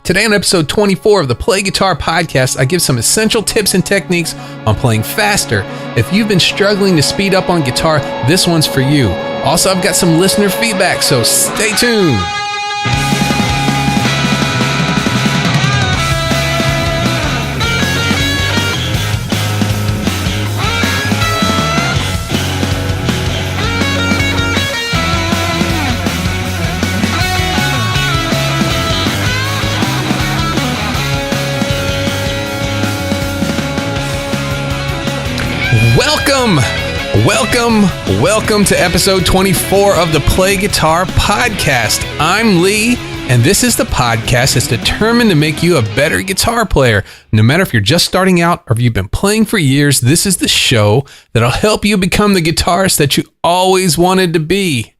Today on episode 24 of the Play Guitar Podcast, I give some essential tips and techniques on playing faster. If you've been struggling to speed up on guitar, this one's for you. Also, I've got some listener feedback, so stay tuned. Welcome to episode 24 of the Play Guitar Podcast. I'm Lee, and this is the podcast that's determined to make you a better guitar player. No matter if you're just starting out or if you've been playing for years, this is the show that'll help you become the guitarist that you always wanted to be.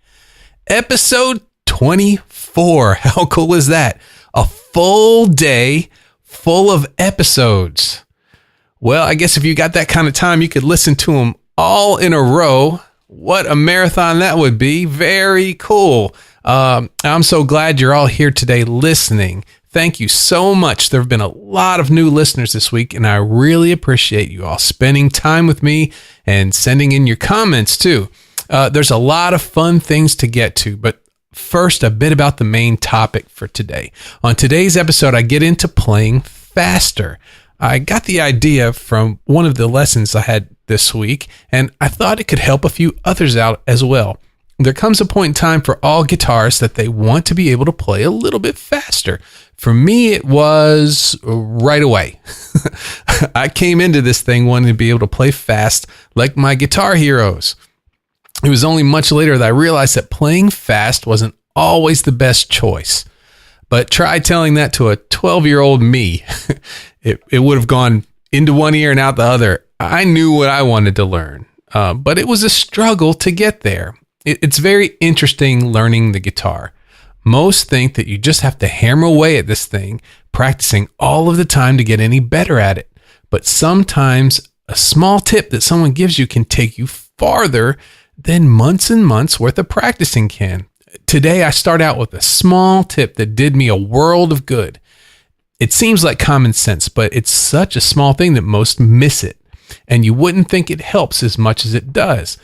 Episode 24. How cool is that? A full day full of episodes. Well, I guess if you got that kind of time, you could listen to them all in a row. What a marathon that would be. Very cool. I'm so glad you're all here today listening. Thank you so much. There have been a lot of new listeners this week, and I really appreciate you all spending time with me and sending in your comments too. There's a lot of fun things to get to, but first, a bit about the main topic for today. On today's episode, I get into playing faster. I got the idea from one of the lessons I had this week, and I thought it could help a few others out as well. There comes a point in time for all guitarists that they want to be able to play a little bit faster. For me, it was right away. I came into this thing wanting to be able to play fast like my guitar heroes. It was only much later that I realized that playing fast wasn't always the best choice. But try telling that to a 12-year-old me. It would have gone into one ear and out the other. I knew what I wanted to learn, but it was a struggle to get there. It's very interesting learning the guitar. Most think that you just have to hammer away at this thing, practicing all of the time to get any better at it. But sometimes a small tip that someone gives you can take you farther than months and months worth of practicing can. Today, I start out with a small tip that did me a world of good. It seems like common sense, but it's such a small thing that most miss it, and you wouldn't think it helps as much as it does.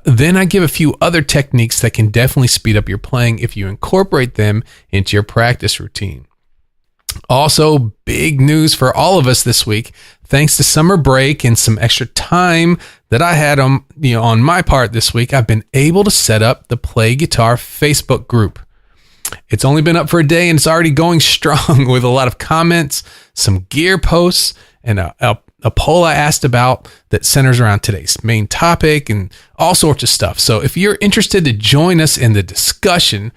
Then I give a few other techniques that can definitely speed up your playing if you incorporate them into your practice routine. Also, big news for all of us this week. Thanks to summer break and some extra time that I had on my part this week, I've been able to set up the Play Guitar Facebook group. It's only been up for a day and it's already going strong with a lot of comments, some gear posts, and a poll I asked about that centers around today's main topic and all sorts of stuff. So if you're interested to join us in the discussion,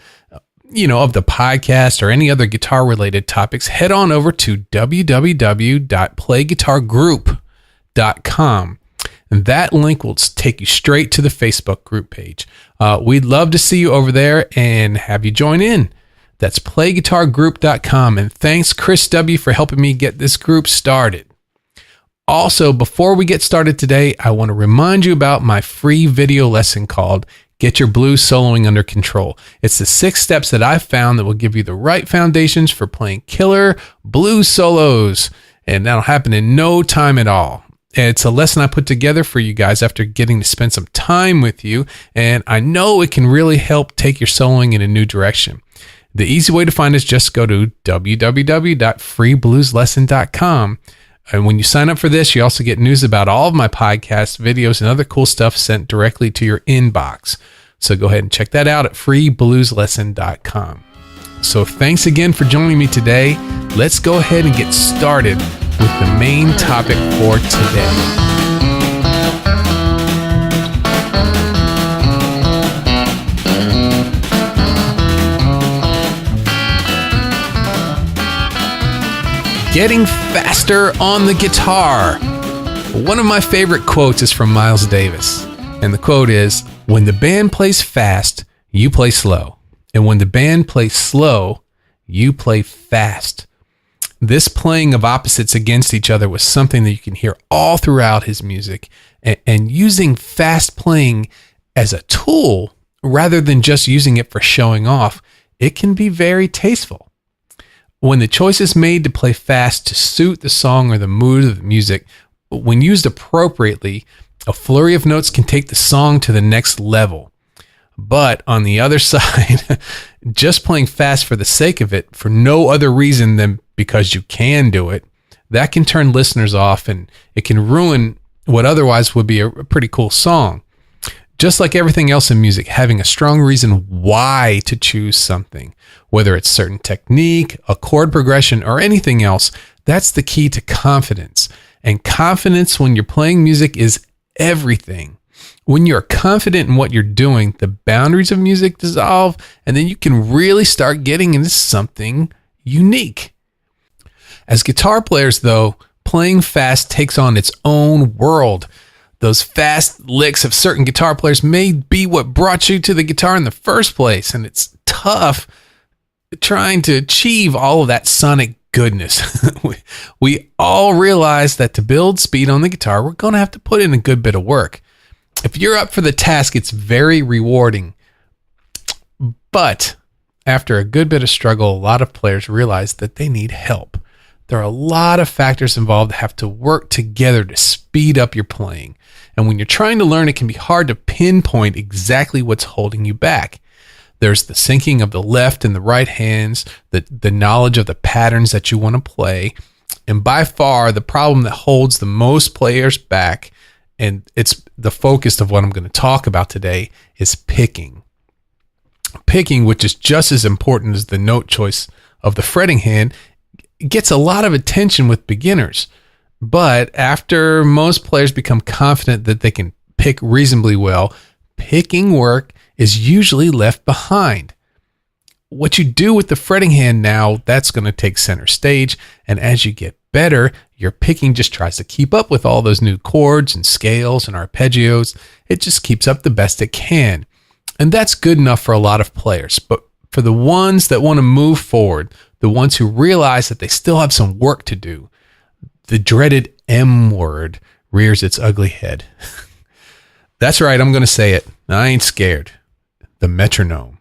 of the podcast or any other guitar related topics, head on over to www.playguitargroup.com. And that link will take you straight to the Facebook group page. We'd love to see you over there and have you join in. That's playguitargroup.com. And thanks, Chris W., for helping me get this group started. Also, before we get started today, I want to remind you about my free video lesson called Get Your Blues Soloing Under Control. It's the 6 steps that I've found that will give you the right foundations for playing killer blues solos. And that'll happen in no time at all. It's a lesson I put together for you guys after getting to spend some time with you. And I know it can really help take your soloing in a new direction. The easy way to find is just go to www.freeblueslesson.com. And when you sign up for this, you also get news about all of my podcasts, videos, and other cool stuff sent directly to your inbox. So go ahead and check that out at freeblueslesson.com. So thanks again for joining me today. Let's go ahead and get started with the main topic for today. Getting faster on the guitar. One of my favorite quotes is from Miles Davis. And the quote is, "When the band plays fast, you play slow. And when the band plays slow, you play fast." This playing of opposites against each other was something that you can hear all throughout his music. And using fast playing as a tool, rather than just using it for showing off, it can be very tasteful. When the choice is made to play fast to suit the song or the mood of the music, when used appropriately, a flurry of notes can take the song to the next level. But on the other side, just playing fast for the sake of it, for no other reason than because you can do it, that can turn listeners off, and it can ruin what otherwise would be a pretty cool song. Just like everything else in music, having a strong reason why to choose something, whether it's certain technique, a chord progression, or anything else, that's the key to confidence. And confidence when you're playing music is everything. When you're confident in what you're doing, the boundaries of music dissolve, and then you can really start getting into something unique. As guitar players, though, playing fast takes on its own world. Those fast licks of certain guitar players may be what brought you to the guitar in the first place, and it's tough trying to achieve all of that sonic goodness. We all realize that to build speed on the guitar, we're going to have to put in a good bit of work. If you're up for the task, it's very rewarding. But after a good bit of struggle, a lot of players realize that they need help. There are a lot of factors involved that have to work together to speed up your playing. And when you're trying to learn, it can be hard to pinpoint exactly what's holding you back. There's the syncing of the left and the right hands, the knowledge of the patterns that you want to play. And by far, the problem that holds the most players back, and it's the focus of what I'm going to talk about today, is picking. Picking, which is just as important as the note choice of the fretting hand, gets a lot of attention with beginners. But after most players become confident that they can pick reasonably well, picking work is usually left behind. What you do with the fretting hand now, that's going to take center stage. And as you get better, your picking just tries to keep up with all those new chords and scales and arpeggios. It just keeps up the best it can. And that's good enough for a lot of players. But for the ones that want to move forward, the ones who realize that they still have some work to do, the dreaded M word rears its ugly head. That's right, I'm going to say it. I ain't scared. The metronome.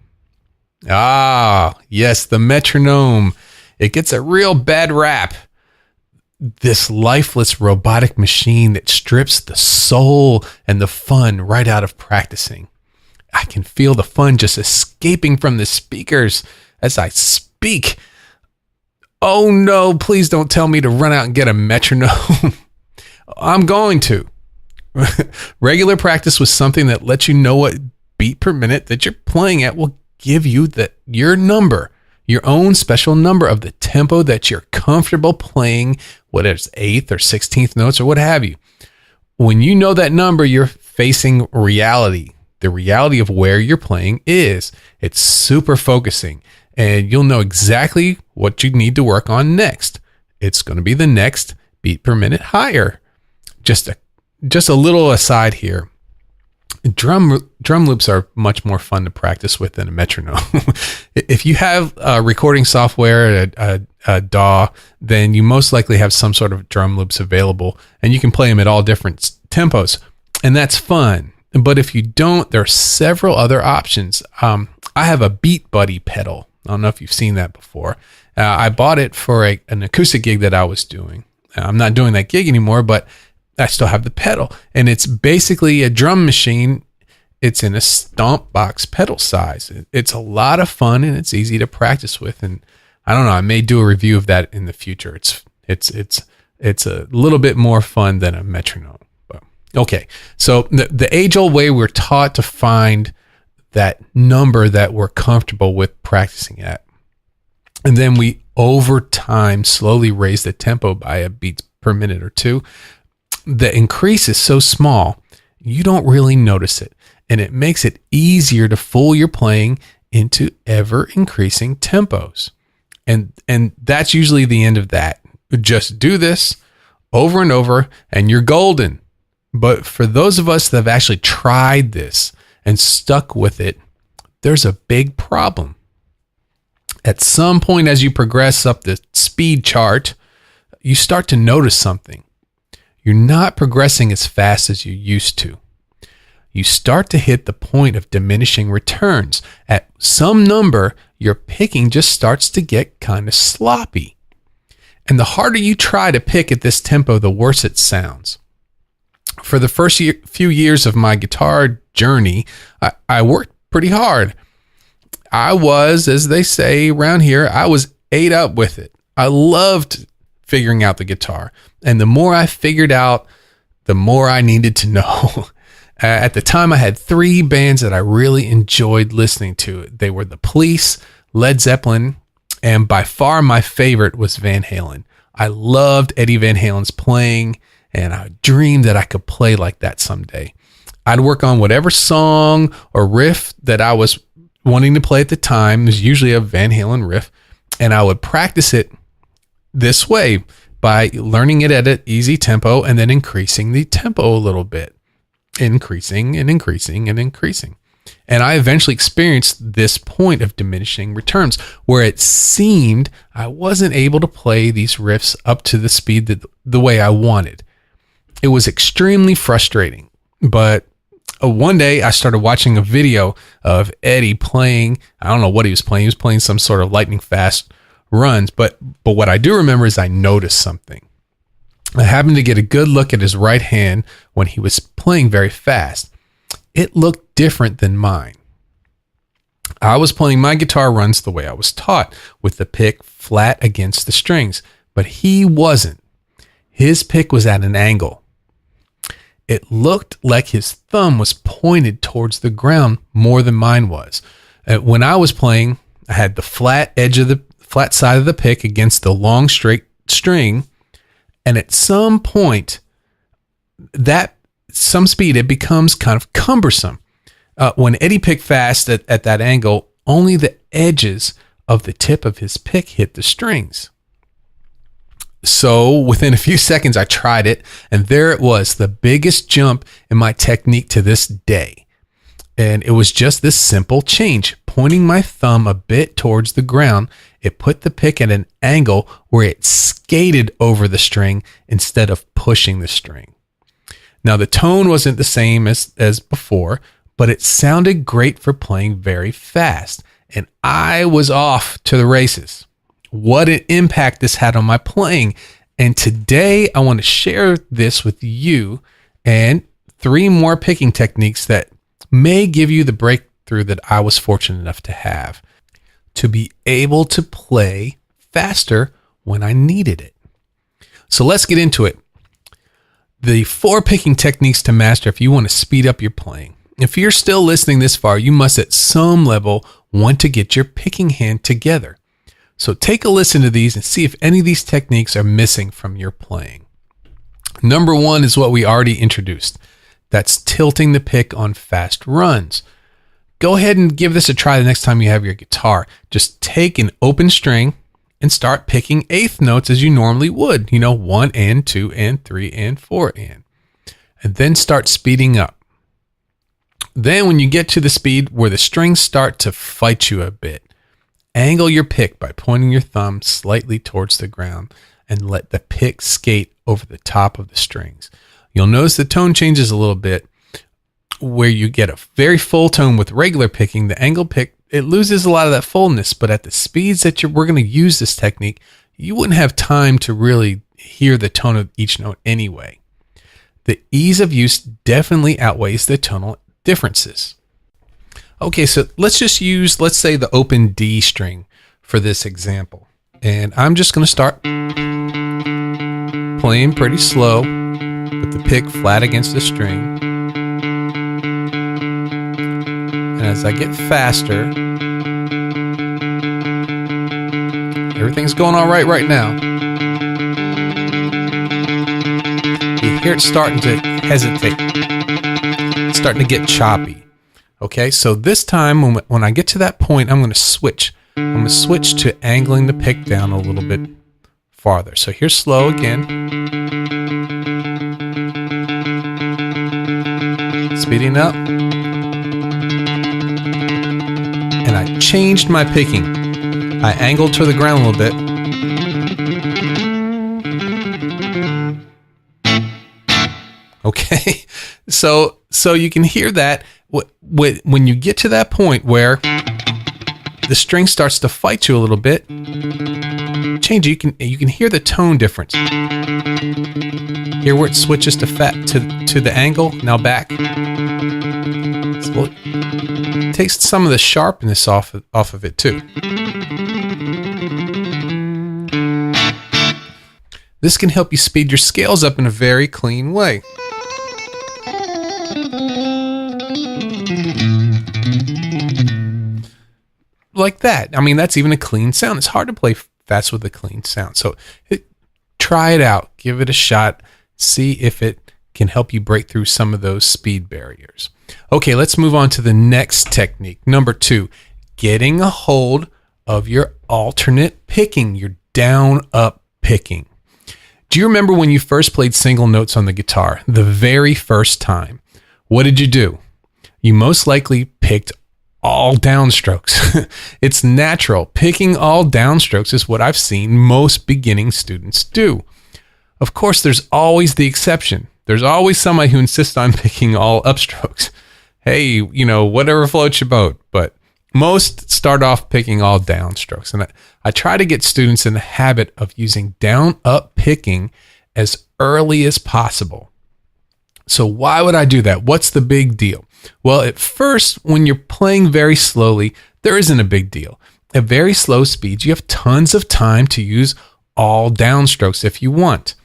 Ah, yes, the metronome. It gets a real bad rap. This lifeless robotic machine that strips the soul and the fun right out of practicing. I can feel the fun just escaping from the speakers as I speak. Oh no, please don't tell me to run out and get a metronome. I'm going to. Regular practice with something that lets you know what beat per minute that you're playing at will give you your number, your own special number of the tempo that you're comfortable playing, whether it's 8th or 16th notes or what have you. When you know that number, you're facing reality. The reality of where you're playing is. It's super focusing, and you'll know exactly what you need to work on next. It's going to be the next beat per minute higher. Just a little aside here. Drum loops are much more fun to practice with than a metronome. If you have recording software, a DAW, then you most likely have some sort of drum loops available, and you can play them at all different tempos, and that's fun. But if you don't, there are several other options. I have a Beat Buddy pedal. I don't know if you've seen that before. I bought it for an acoustic gig that I was doing. I'm not doing that gig anymore, but I still have the pedal. And it's basically a drum machine. It's in a stomp box pedal size. It's a lot of fun, and it's easy to practice with. And I don't know, I may do a review of that in the future. It's a little bit more fun than a metronome. But okay, so the age-old way we're taught to find that number that we're comfortable with practicing at. And then we, over time, slowly raise the tempo by a beat per minute or two. The increase is so small, you don't really notice it. And it makes it easier to fool your playing into ever increasing tempos. And that's usually the end of that. Just do this over and over and you're golden. But for those of us that have actually tried this and stuck with it, there's a big problem. At some point as you progress up the speed chart, you start to notice something. You're not progressing as fast as you used to. You start to hit the point of diminishing returns. At some number, your picking just starts to get kind of sloppy. And the harder you try to pick at this tempo, the worse it sounds. For the first few years of my guitar journey, I worked pretty hard. I was, as they say around here, I was ate up with it. I loved figuring out the guitar. And the more I figured out, the more I needed to know. At the time, I had 3 bands that I really enjoyed listening to. They were The Police, Led Zeppelin, and by far my favorite was Van Halen. I loved Eddie Van Halen's playing, and I dreamed that I could play like that someday. I'd work on whatever song or riff that I was wanting to play at the time. There's usually a Van Halen riff, and I would practice it this way by learning it at an easy tempo and then increasing the tempo a little bit. Increasing and increasing and increasing. And I eventually experienced this point of diminishing returns where it seemed I wasn't able to play these riffs up to the speed the way I wanted. It was extremely frustrating, but one day I started watching a video of Eddie playing. I don't know what he was playing. He was playing some sort of lightning fast runs, but what I do remember is I noticed something. I happened to get a good look at his right hand when he was playing very fast. It looked different than mine. I was playing my guitar runs the way I was taught, with the pick flat against the strings, but he wasn't. His pick was at an angle. It looked like his thumb was pointed towards the ground more than mine was. When I was playing, I had the flat side of the pick against the long straight string, and at some point, some speed, it becomes kind of cumbersome. When Eddie picked fast at that angle, only the edges of the tip of his pick hit the strings. So within a few seconds, I tried it, and there it was, the biggest jump in my technique to this day. And it was just this simple change. Pointing my thumb a bit towards the ground, it put the pick at an angle where it skated over the string instead of pushing the string. Now, the tone wasn't the same as before, but it sounded great for playing very fast, and I was off to the races. What an impact this had on my playing. And today I want to share this with you and 3 more picking techniques that may give you the breakthrough that I was fortunate enough to have, to be able to play faster when I needed it. So let's get into it. The 4 picking techniques to master if you want to speed up your playing. If you're still listening this far, you must at some level want to get your picking hand together. So take a listen to these and see if any of these techniques are missing from your playing. Number 1 is what we already introduced. That's tilting the pick on fast runs. Go ahead and give this a try the next time you have your guitar. Just take an open string and start picking 1/8 notes as you normally would. 1 and 2 and 3 and 4 and then start speeding up. Then when you get to the speed where the strings start to fight you a bit, angle your pick by pointing your thumb slightly towards the ground and let the pick skate over the top of the strings. You'll notice the tone changes a little bit. Where you get a very full tone with regular picking, the angle pick, it loses a lot of that fullness, but at the speeds that we're going to use this technique, you wouldn't have time to really hear the tone of each note anyway. The ease of use definitely outweighs the tonal differences. Okay, so let's say the open D string for this example. And I'm just going to start playing pretty slow with the pick flat against the string. And as I get faster, everything's going all right now. You hear it starting to hesitate. It's starting to get choppy. Okay, so this time when I get to that point, I'm going to switch. I'm going to switch to angling the pick down a little bit farther. So here's slow again. Speeding up. And I changed my picking. I angled to the ground a little bit. Okay, so you can hear that when you get to that point where the string starts to fight you a little bit, change it. You can hear the tone difference. Hear where it switches to the angle, now back. So it takes some of the sharpness off of it too. This can help you speed your scales up in a very clean way. Like that. I mean, that's even a clean sound. It's hard to play fast with a clean sound. So try it out. Give it a shot. See if it can help you break through some of those speed barriers. Okay, let's move on to the next technique. Number 2, getting a hold of your alternate picking, your down-up picking. Do you remember when you first played single notes on the guitar, the very first time? What did you do? You most likely picked all downstrokes. It's natural. Picking all downstrokes is what I've seen most beginning students do. Of course, there's always the exception. There's always somebody who insists on picking all upstrokes. Hey, whatever floats your boat. But most start off picking all downstrokes. And I try to get students in the habit of using down-up picking as early as possible. So why would I do that? What's the big deal? Well, at first, when you're playing very slowly, there isn't a big deal. At very slow speeds, you have tons of time to use all downstrokes if you want.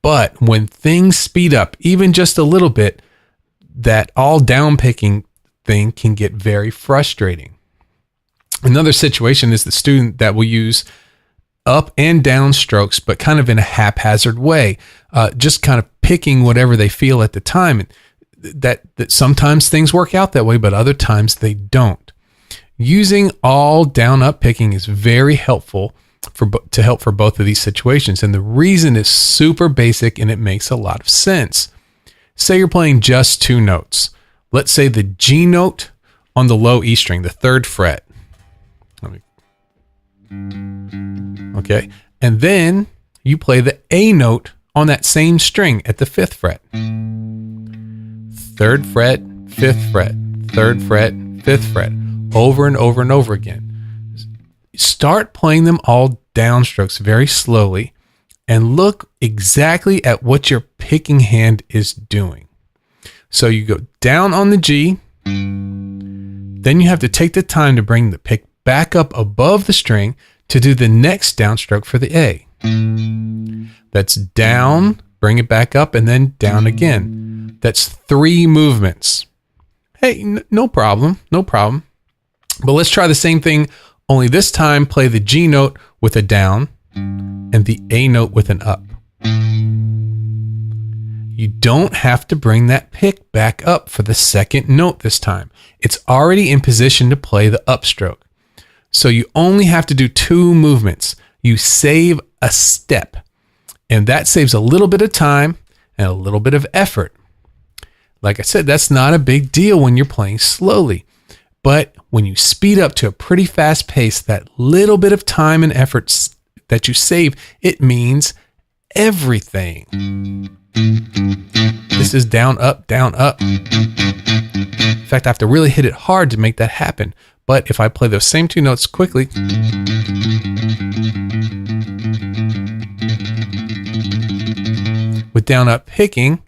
But when things speed up, even just a little bit, that all down picking thing can get very frustrating. Another situation is the student that will use up and down strokes, but kind of in a haphazard way, just kind of picking whatever they feel at the time. And that sometimes things work out that way, but other times they don't. Using all down up picking is very helpful to help for both of these situations. And the reason is super basic and it makes a lot of sense. Say you're playing just 2 notes. Let's say the G note on the low E string, the 3rd fret. Okay. And then you play the A note on that same string at the 5th fret. 3rd fret, 5th fret, 3rd fret, 5th fret, over and over and over again. Start playing them all downstrokes very slowly and look exactly at what your picking hand is doing. So you go down on the G, then you have to take the time to bring the pick back up above the string to do the next downstroke for the A. That's down, bring it back up, and then down again. That's 3 movements. Hey, no problem. But let's try the same thing, only this time play the G note with a down and the A note with an up. You don't have to bring that pick back up for the 2nd note this time. It's already in position to play the upstroke. So you only have to do 2 movements. You save a step, and that saves a little bit of time and a little bit of effort. Like I said, that's not a big deal when you're playing slowly. But when you speed up to a pretty fast pace, that little bit of time and effort that you save, it means everything. This is down, up, down, up. In fact, I have to really hit it hard to make that happen. But if I play those same 2 notes quickly, with down, up picking,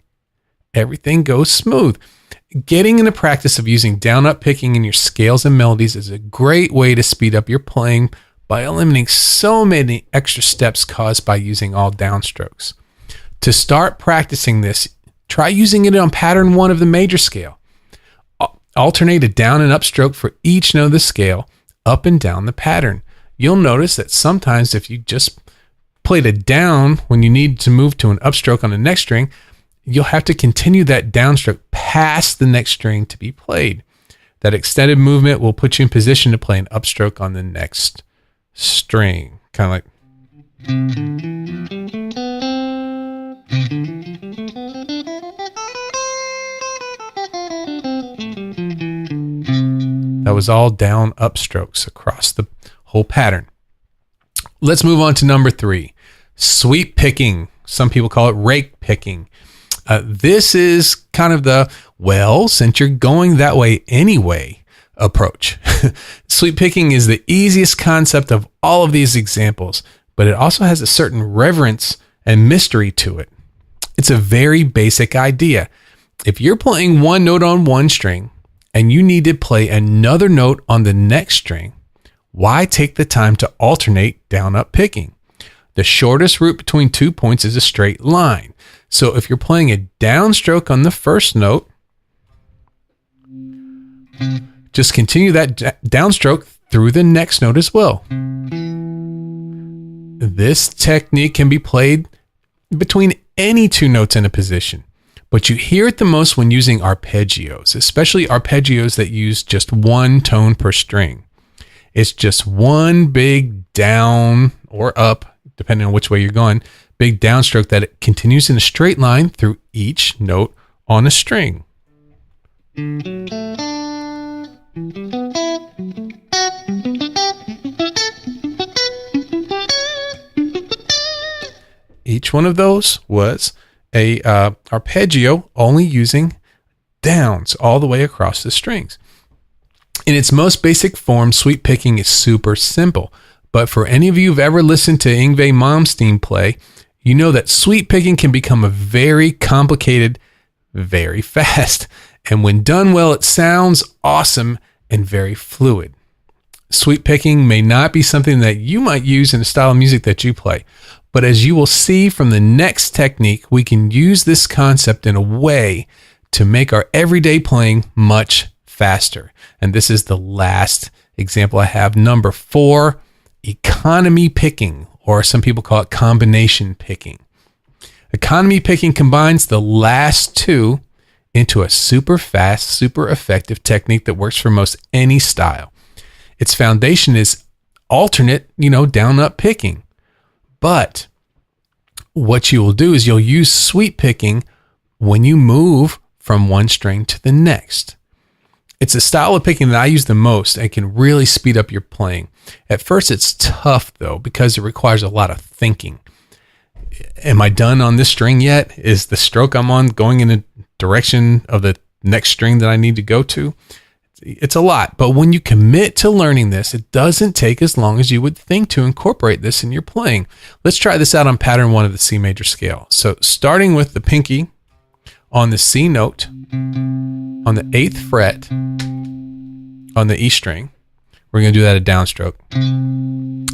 everything goes smooth. Getting in the practice of using down, up picking in your scales and melodies is a great way to speed up your playing by eliminating so many extra steps caused by using all downstrokes. To start practicing this, try using it on pattern 1 of the major scale. Alternate a down and up stroke for each note of the scale, up and down the pattern. You'll notice that sometimes if you just played a down when you need to move to an upstroke on the next string, you'll have to continue that downstroke past the next string to be played. That extended movement will put you in position to play an upstroke on the next string. Kind of like... That was all down upstrokes across the whole pattern. Let's move on to number 3, sweep picking. Some people call it rake picking. This is kind of since you're going that way anyway, approach. Sweep picking is the easiest concept of all of these examples, but it also has a certain reverence and mystery to it. It's a very basic idea. If you're playing one note on one string and you need to play another note on the next string, why take the time to alternate down-up picking? The shortest route between 2 points is a straight line. So if you're playing a downstroke on the first note, just continue that downstroke through the next note as well. This technique can be played between any two notes in a position, but you hear it the most when using arpeggios, especially arpeggios that use just one tone per string. It's just one big down or up, depending on which way you're going, big downstroke that it continues in a straight line through each note on a string. Each one of those was a arpeggio only using downs all the way across the strings. In its most basic form, sweep picking is super simple. But for any of you who've ever listened to Yngwie Malmsteen play, you know that sweep picking can become a very complicated very fast. And when done well, it sounds awesome and very fluid. Sweep picking may not be something that you might use in the style of music that you play. But as you will see from the next technique, we can use this concept in a way to make our everyday playing much faster. And this is the last example I have. Number 4, economy picking, or some people call it combination picking. Economy picking combines the last two into a super fast, super effective technique that works for most any style. Its foundation is alternate, down up picking. But what you will do is you'll use sweep picking when you move from one string to the next. It's a style of picking that I use the most and can really speed up your playing. At first, it's tough, though, because it requires a lot of thinking. Am I done on this string yet? Is the stroke I'm on going in the direction of the next string that I need to go to? It's a lot, but when you commit to learning this, it doesn't take as long as you would think to incorporate this in your playing. Let's try this out on pattern 1 of the C major scale. So starting with the pinky on the C note, on the 8th fret, on the E string, we're going to do that a downstroke.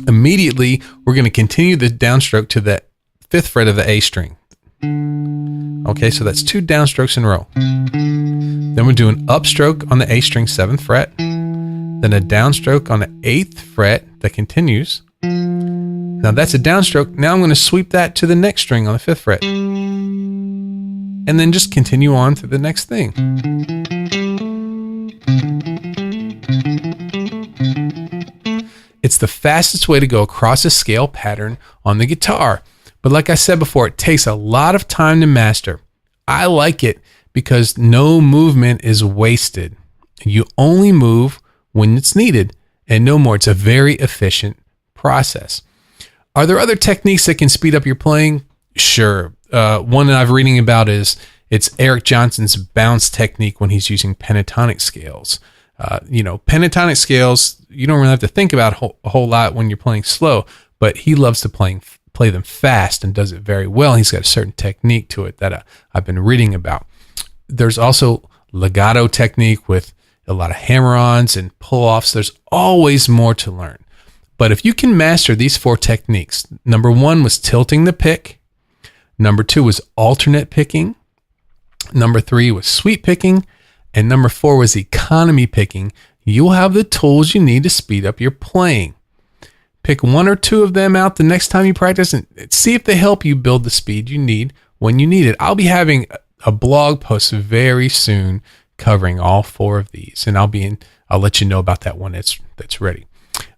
Immediately, we're going to continue the downstroke to the 5th fret of the A string. Okay, so that's 2 downstrokes in a row. Then we'll do an upstroke on the A string 7th fret, then a downstroke on the 8th fret that continues. Now that's a downstroke. Now I'm going to sweep that to the next string on the 5th fret. And then just continue on to the next thing. It's the fastest way to go across a scale pattern on the guitar. But like I said before, it takes a lot of time to master. I like it because no movement is wasted. You only move when it's needed and no more. It's a very efficient process. Are there other techniques that can speed up your playing? Sure. One that I'm reading about it's Eric Johnson's bounce technique when he's using pentatonic scales. Pentatonic scales, you don't really have to think about a whole lot when you're playing slow, but he loves to play them fast and does it very well. He's got a certain technique to it that I've been reading about. There's also legato technique with a lot of hammer-ons and pull-offs. There's always more to learn. But if you can master these 4 techniques, number 1 was tilting the pick. Number 2 was alternate picking. Number 3 was sweep picking. And number 4 was economy picking. You'll have the tools you need to speed up your playing. Pick 1 or 2 of them out the next time you practice and see if they help you build the speed you need when you need it. I'll be having a blog post very soon covering all 4 of these, and I'll let you know about that one that's ready.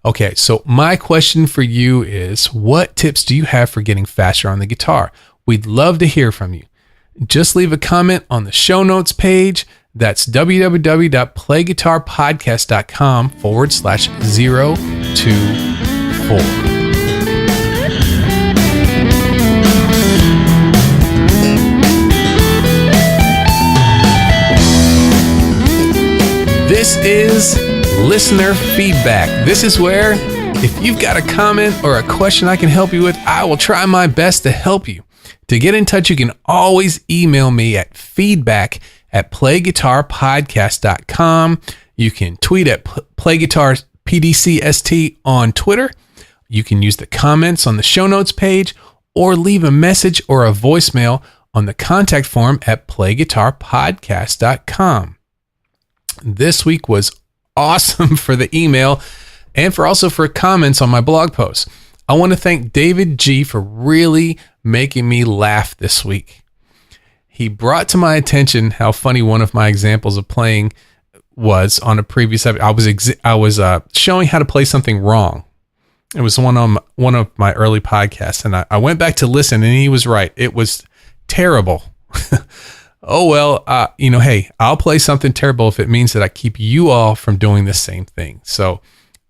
Okay, so my question for you is, what tips do you have for getting faster on the guitar? We'd love to hear from you. Just leave a comment on the show notes page. That's www.playguitarpodcast.com/024. This is listener feedback. This is where, if you've got a comment or a question I can help you with, I will try my best to help you. To get in touch, you can always email me at feedback@playguitarpodcast.com. You can tweet at playguitarpdcst on Twitter. You can use the comments on the show notes page or leave a message or a voicemail on the contact form at playguitarpodcast.com. This week was awesome for the email and for comments on my blog post. I want to thank David G for really making me laugh this week. He brought to my attention how funny one of my examples of playing was on a previous episode. I was showing how to play something wrong. It was one of my early podcasts, and I went back to listen, and he was right. It was terrible. Oh, well, hey, I'll play something terrible if it means that I keep you all from doing the same thing. So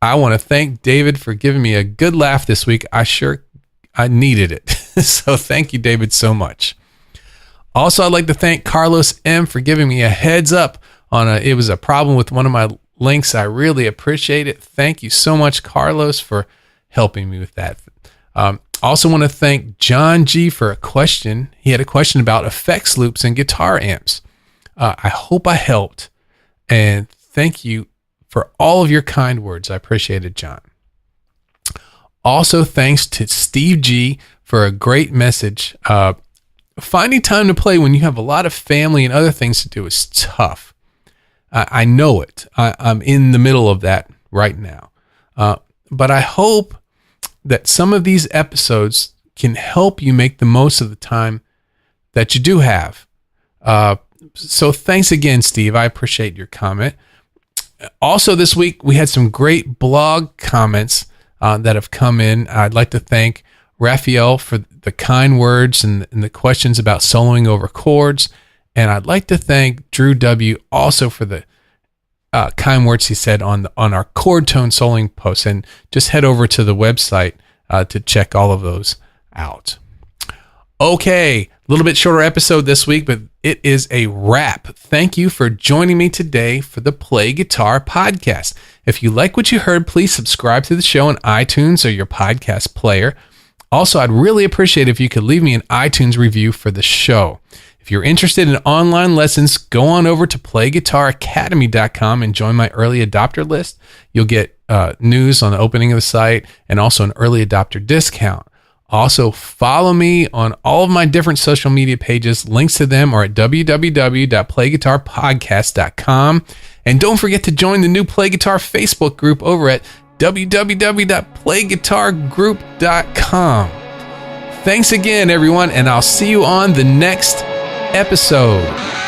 I want to thank David for giving me a good laugh this week. I needed it. So thank you, David, so much. Also, I'd like to thank Carlos M for giving me a heads up on it was a problem with one of my links. I really appreciate it. Thank you so much, Carlos, for helping me with that. Also want to thank John G for a question. He had a question about effects loops and guitar amps. I hope I helped, and thank you for all of your kind words. I appreciate it, John. Also, thanks to Steve G for a great message. Finding time to play when you have a lot of family and other things to do is tough. I know it. I'm in the middle of that right now. But I hope that some of these episodes can help you make the most of the time that you do have. So thanks again, Steve. I appreciate your comment. Also, this week, we had some great blog comments that have come in. I'd like to thank Raphael for the kind words and the questions about soloing over chords. And I'd like to thank Drew W. also for the kind words he said on our chord tone soloing post. And just head over to the website to check all of those out. Okay, a little bit shorter episode this week, but it is a wrap. Thank you for joining me today for the Play Guitar Podcast. If you like what you heard, please subscribe to the show on iTunes or your podcast player. Also, I'd really appreciate if you could leave me an iTunes review for the show. If you're interested in online lessons, go on over to playguitaracademy.com and join my early adopter list. You'll get news on the opening of the site and also an early adopter discount. Also, follow me on all of my different social media pages. Links to them are at www.playguitarpodcast.com. And don't forget to join the new Play Guitar Facebook group over at www.playguitargroup.com. Thanks again, everyone, and I'll see you on the next episode.